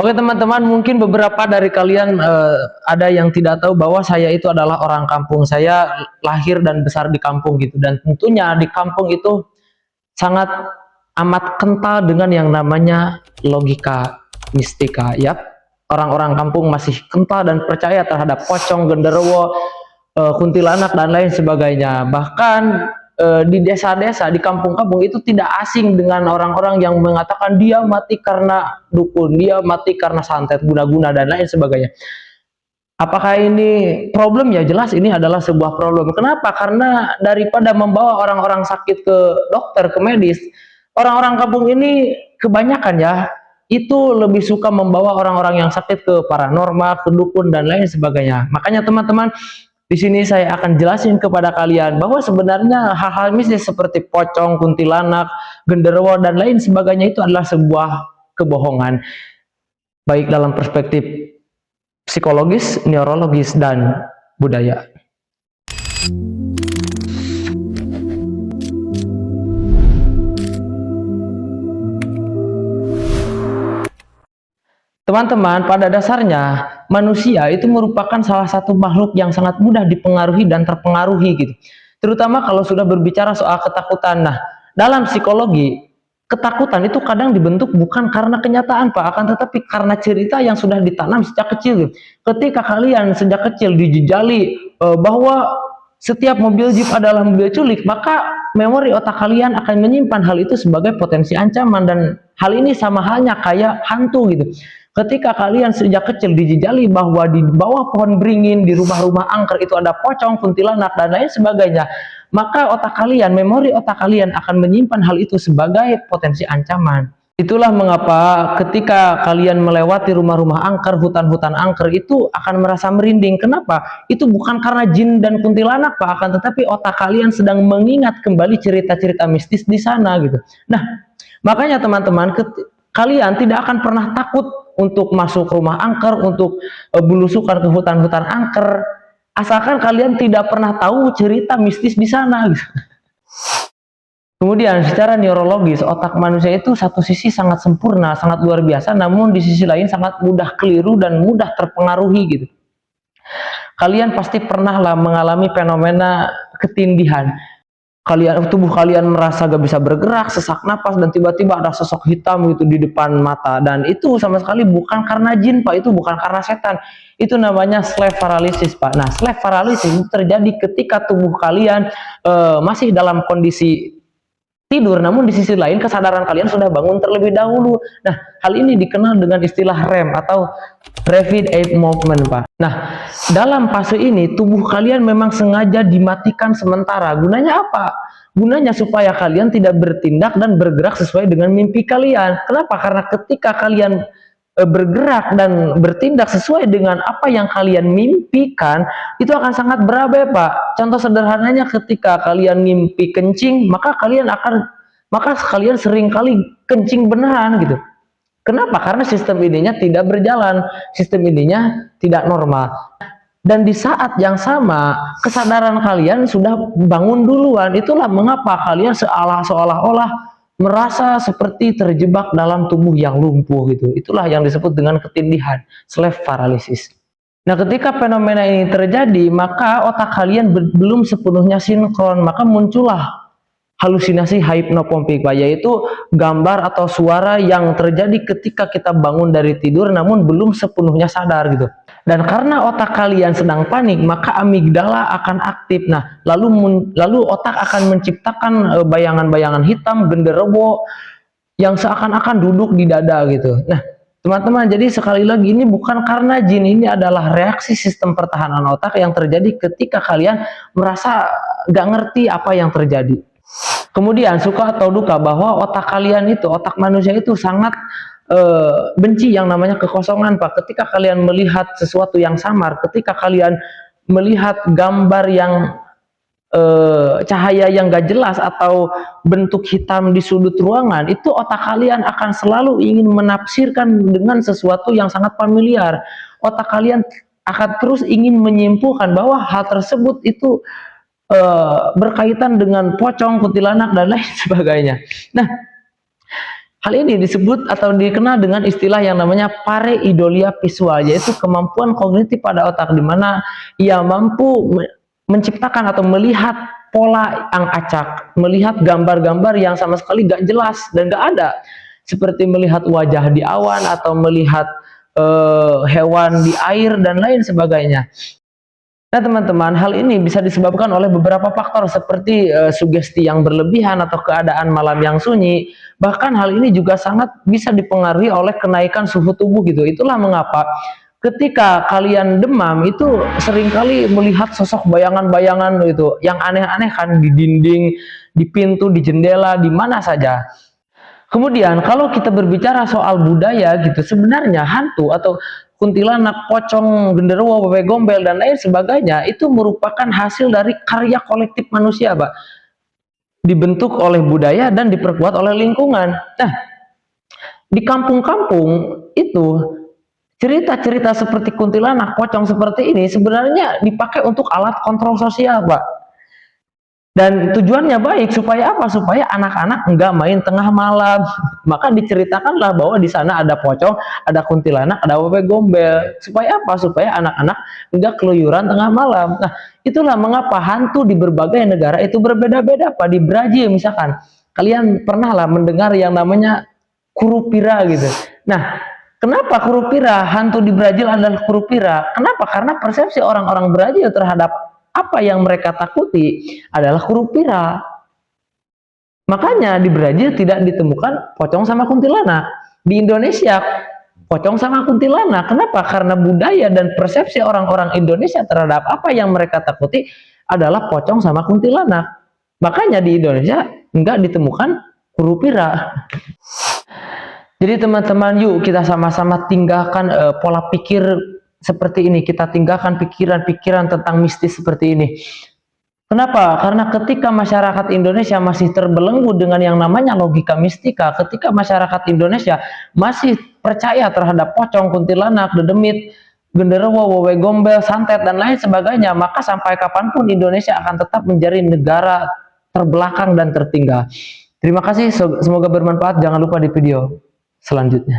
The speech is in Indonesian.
Oke teman-teman, mungkin beberapa dari kalian ada yang tidak tahu bahwa saya itu adalah orang kampung. Saya lahir dan besar di kampung gitu, dan tentunya di kampung itu sangat amat kental dengan yang namanya logika mistika. Ya, orang-orang kampung masih kental dan percaya terhadap pocong, genderuwo, kuntilanak dan lain sebagainya. Bahkan di desa-desa, di kampung-kampung itu tidak asing dengan orang-orang yang mengatakan dia mati karena dukun, dia mati karena santet, guna-guna dan lain sebagainya. Apakah ini problem? Ya jelas ini adalah sebuah problem. Kenapa? Karena daripada membawa orang-orang sakit ke dokter, ke medis, orang-orang kampung ini kebanyakan ya, itu lebih suka membawa orang-orang yang sakit ke paranormal, ke dukun dan lain sebagainya. Makanya teman-teman, di sini saya akan jelasin kepada kalian bahwa sebenarnya hal-hal mistis seperti pocong, kuntilanak, genderuwo dan lain sebagainya itu adalah sebuah kebohongan, baik dalam perspektif psikologis, neurologis dan budaya. Teman-teman, pada dasarnya manusia itu merupakan salah satu makhluk yang sangat mudah dipengaruhi dan terpengaruhi gitu. Terutama kalau sudah berbicara soal ketakutan. Nah, dalam psikologi, ketakutan itu kadang dibentuk bukan karena kenyataan, Pak, akan tetapi karena cerita yang sudah ditanam sejak kecil. Ketika kalian sejak kecil dijejali bahwa setiap mobil jeep adalah mobil culik, maka memori otak kalian akan menyimpan hal itu sebagai potensi ancaman, dan hal ini sama halnya kayak hantu gitu. Ketika kalian sejak kecil dijejali bahwa di bawah pohon beringin, di rumah-rumah angker itu ada pocong, kuntilanak, dan lain sebagainya, maka otak kalian, memori otak kalian akan menyimpan hal itu sebagai potensi ancaman. Itulah mengapa ketika kalian melewati rumah-rumah angker, hutan-hutan angker, itu akan merasa merinding. Kenapa? Itu bukan karena jin dan kuntilanak, Pak, akan tetapi otak kalian sedang mengingat kembali cerita-cerita mistis di sana gitu. Nah, makanya teman-teman, kalian tidak akan pernah takut untuk masuk rumah angker, untuk belusukan ke hutan-hutan angker, asalkan kalian tidak pernah tahu cerita mistis di sana. Kemudian secara neurologis, otak manusia itu satu sisi sangat sempurna, sangat luar biasa, namun di sisi lain sangat mudah keliru dan mudah terpengaruhi gitu. Kalian pasti pernah lah mengalami fenomena ketindihan. Tubuh kalian merasa gak bisa bergerak, sesak napas, dan tiba-tiba ada sosok hitam gitu di depan mata, dan itu sama sekali bukan karena jin, Pak, itu bukan karena setan, itu namanya sleep paralysis, Pak. Nah, sleep paralysis itu terjadi ketika tubuh kalian masih dalam kondisi tidur, namun di sisi lain kesadaran kalian sudah bangun terlebih dahulu. Nah, hal ini dikenal dengan istilah REM atau Rapid Eye Movement, Pak. Nah, dalam fase ini tubuh kalian memang sengaja dimatikan sementara. Gunanya apa? Gunanya supaya kalian tidak bertindak dan bergerak sesuai dengan mimpi kalian. Kenapa? Karena ketika kalian bergerak dan bertindak sesuai dengan apa yang kalian mimpikan, itu akan sangat berabe, Pak. Contoh sederhananya, ketika kalian mimpi kencing, maka kalian sering kali kencing beneran gitu. Kenapa? Karena sistem ininya tidak berjalan, sistem ininya tidak normal. Dan di saat yang sama, kesadaran kalian sudah bangun duluan. Itulah mengapa kalian seolah-olah merasa seperti terjebak dalam tubuh yang lumpuh gitu. Itulah yang disebut dengan ketindihan, sleep paralysis. Nah, ketika fenomena ini terjadi, maka otak kalian belum sepenuhnya sinkron, maka muncullah halusinasi hypnopompik, Pak, yaitu gambar atau suara yang terjadi ketika kita bangun dari tidur namun belum sepenuhnya sadar gitu. Dan karena otak kalian sedang panik, maka amigdala akan aktif. Nah, lalu otak akan menciptakan bayangan-bayangan hitam, genderuwo yang seakan-akan duduk di dada gitu. Nah, teman-teman, jadi sekali lagi ini bukan karena jin, ini adalah reaksi sistem pertahanan otak yang terjadi ketika kalian merasa gak ngerti apa yang terjadi. Kemudian suka atau duka, bahwa otak kalian itu, otak manusia itu sangat benci yang namanya kekosongan, Pak. Ketika kalian melihat sesuatu yang samar, ketika kalian melihat gambar yang cahaya yang gak jelas atau bentuk hitam di sudut ruangan, itu otak kalian akan selalu ingin menafsirkan dengan sesuatu yang sangat familiar. Otak kalian akan terus ingin menyimpulkan bahwa hal tersebut itu berkaitan dengan pocong, kuntilanak, dan lain sebagainya. Nah, Hal ini disebut atau dikenal dengan istilah yang namanya pareidolia visual, yaitu kemampuan kognitif pada otak di mana ia mampu menciptakan atau melihat pola yang acak, melihat gambar-gambar yang sama sekali gak jelas dan gak ada, seperti melihat wajah di awan atau melihat hewan di air dan lain sebagainya. Nah teman-teman, hal ini bisa disebabkan oleh beberapa faktor seperti sugesti yang berlebihan atau keadaan malam yang sunyi. Bahkan hal ini juga sangat bisa dipengaruhi oleh kenaikan suhu tubuh gitu. Itulah mengapa ketika kalian demam itu seringkali melihat sosok bayangan-bayangan gitu yang aneh-aneh kan di dinding, di pintu, di jendela, di mana saja. Kemudian kalau kita berbicara soal budaya gitu, sebenarnya hantu atau kuntilanak, pocong, genderuwo, wewe gombel dan lain sebagainya itu merupakan hasil dari karya kolektif manusia, Pak. Dibentuk oleh budaya dan diperkuat oleh lingkungan. Nah, di kampung-kampung itu cerita-cerita seperti kuntilanak, pocong seperti ini sebenarnya dipakai untuk alat kontrol sosial, Pak. Dan tujuannya baik supaya apa? Supaya anak-anak enggak main tengah malam. Maka diceritakanlah bahwa di sana ada pocong, ada kuntilanak, ada wewe gombel. Supaya apa? Supaya anak-anak enggak keluyuran tengah malam. Nah, itulah mengapa hantu di berbagai negara itu berbeda-beda, Pak. Di Brazil misalkan, kalian pernah lah mendengar yang namanya Curupira gitu. Nah, kenapa Curupira? Hantu di Brazil adalah Curupira. Kenapa? Karena persepsi orang-orang Brazil terhadap apa yang mereka takuti adalah Curupira. Makanya di Brazil tidak ditemukan pocong sama kuntilanak. Di Indonesia pocong sama kuntilanak. Kenapa? Karena budaya dan persepsi orang-orang Indonesia terhadap apa yang mereka takuti adalah pocong sama kuntilanak. Makanya di Indonesia enggak ditemukan Curupira. Jadi teman-teman, yuk kita sama-sama tinggalkan pola pikir seperti ini, kita tinggalkan pikiran-pikiran tentang mistis seperti ini. Kenapa? Karena ketika masyarakat Indonesia masih terbelenggu dengan yang namanya logika mistika, ketika masyarakat Indonesia masih percaya terhadap pocong, kuntilanak, dedemit, genderuwo, wewe gombel, santet, dan lain sebagainya, maka sampai kapanpun Indonesia akan tetap menjadi negara terbelakang dan tertinggal. Terima kasih, semoga bermanfaat. Jangan lupa di video selanjutnya.